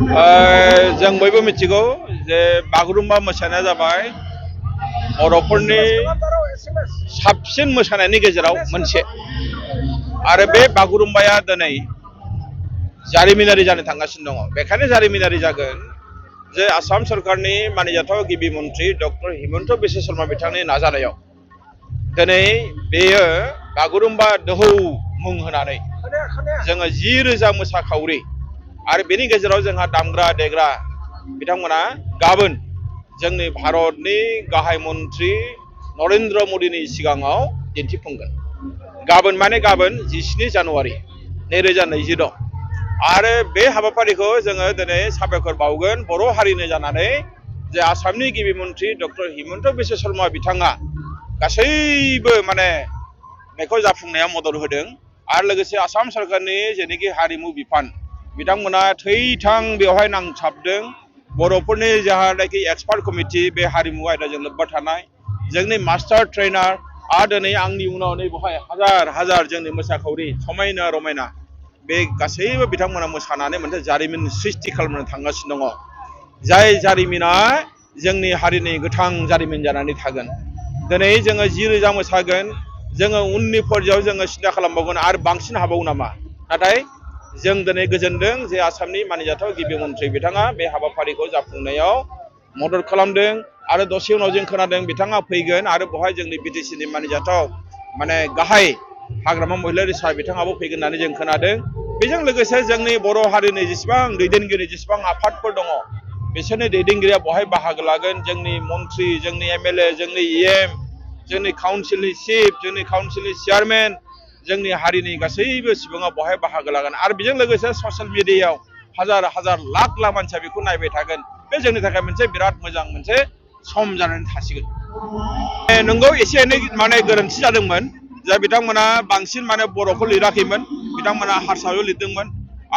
जों बयबो मिथिगौ जे बागुरुम्बा मोसानाया जाबाय बर'फोरनि साबसिन मोसानायनि गेजेराव मोनसे आरो बे बागुरुम्बाया दिनै जारिमिनारि जानो थांगासिनो दङ। बेखायनो जारिमिनारि जागोन जे आसाम सरकारनि मानिजाथाव गिबि मन्थ्रि डक्टर हिमन्त बिश्व शर्मा बिथांनि नाजानायाव दिनै बेयो बागुरुम्बा दोहौ मुं होनानै जोङो 10,000 मोसाखावरि आरो बेनि गेजेराव जोंहा दामग्रा देग्रा बिथांमोना गाबोन जोंनि भारतनि गाहाय मन्थ्रि नरेन्द्र मदिनि सिगाङाव दिन्थिफुंगोन। गाबोन माने गाबोन 17 जानुवारि 2026 आरो बे हाबाफारिखौ जोङो दिनै साबायखर बावगोन बर' हारिनो जानानै जे आसामनि गिबि मन्थ्रि डक्टर हिमन्त बिश्व शर्मा बिथाङा गासैबो माने बेखौ जाफुंनायाव मदद होदों आरो लोगोसे आसाम सरकारनि जेनोखि हारिमु बिफान बिथांमोना थैथां बेवहाय नांथाबदों। बर'फोरनि जाहानाखि एक्सपार्ट कमिटि बे हारिमु आयदाजों लोब्बा थानाय जोंनि मास्टार ट्रेनार आरो दिनै आंनि उनाव नै बेवहाय हाजार हाजार जोंनि मोसाखावरि समायना रमायना बे गासैबो बिथांमोना मोसानानै मोनसे जारिमिन सृष्टि खालामनो थांगासिनो दङ। जाय जारिमिना जोंनि हारिनि गोथां जारिमिन जानानै थागोन। दिनै जोङो 10,000 मोसागोन, जोङो उननि पर्यायाव जोङो सिन्था खालामबावगोन आरो बांसिन हाबावो नामा। नाथाय जों दिनै गोजोनदों जे आसामनि मानिजाथाव गिबि मन्थ्रि बिथाङा बे हाबाफारिखौ जाफुंनायाव मदद खालामदों आरो दसे उनाव जों खोनादों बिथाङा फैगोन आरो बेवहाय जोंनि बिटिसिनि मानिजाथाव माने गाहाय हाग्रामा महिलारि सार बिथाङाबो फैगोन होननानै जों खोनादों। बेजों लोगोसे जोंनि बर' हारिनि जेसेबां दैदेनगिरि जेसेबां आफादफोर दङ बिसोरनि दैदेनगिरिया बेवहाय बाहागो लागोन। जोंनि मन्थ्रि, जोंनि एमएलए, जोंनि इएम, जोंनि काउन्सिलनि चिफ, जोंनि काउन्सिलनि चेयारमेन, जोंनि हारिनि गासैबो सुबुङा बेवहाय बाहागो लागोन आरो बेजों लोगोसे ससियेल मिडियायाव हाजार हाजार लाख लाख मानसिया बेखौ नायबाय थागोन। बे जोंनि थाखाय मोनसे बिराद मोजां मोनसे सम जानानै थासिगोन। नंगौ एसे एनै माने गोरोन्थि जादोंमोन जे बिथांमोना बांसिन माने बर'खौ लिराखैमोन, बिथांमोना हारसाबो लिरदोंमोन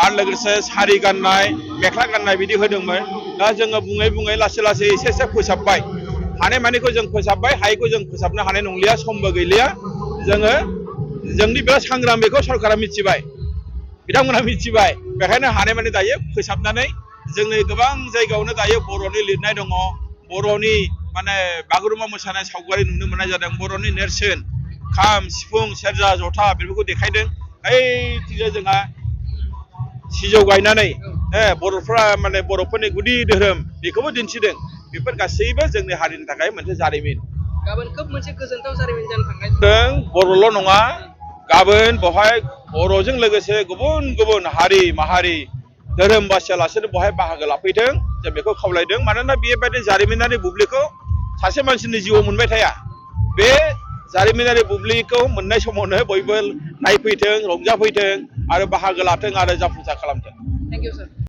आरो लोगोसे सारि गाननाय मेख्ला गाननाय बिदि होदोंमोन। दा जोङो बुङै बुङै लासै लासै एसे एसे फोसाबबाय, हानायमानिखौ जों फोसाबबाय, हायैखौ जों फोसाबनो हानाय नंलिया, समबो गैलिया। जोङो जोंनि बिराद सांग्रां बेखौ सरकारा मिथिबाय, बिथांमोना मिथिबाय। बेखायनो हानायमानि दायो फोसाबनानै जोंनि गोबां जायगायावनो दायो बर'नि लिरनाय दङ, बर'नि माने बागुरुम्बा मोसानाय सावगारि नुनो मोननाय जादों। बर'नि नेरसोन खाम, सिफुं, सेरजा, जथा बेफोरखौ देखायदों। ओइथिंजाय जोंहा सिजौ गायनानै बर'फ्रा माने बर'फोरनि गुदि धोरोम बेखौबो दिन्थिदों। बेफोर गासैबो जोंनि हारिनि थाखाय मोनसे जारिमिन। गाबोन खोब मोनसे गोजोनथाव जारिमिन जानो थांगासिनो जों बर'ल' नङा, गाबोन बेवहाय बर'जों लोगोसे गुबुन गुबुन हारि माहारि धोरोम बासियालासेनो बेवहाय बाहागो लाफैथों जों बेखौ खावलायदों। मानोना बेबायदि जारिमिनारि बुब्लिखौ सासे मानसिनि जिउआव मोनबाय थाया। बे जारिमिनारि बुब्लिखौ मोननाय समावनो बयबो नायफैथों, रंजाफैथों आरो बाहागो लाथों आरो जाफुंसार खालामथों। Thank you sir.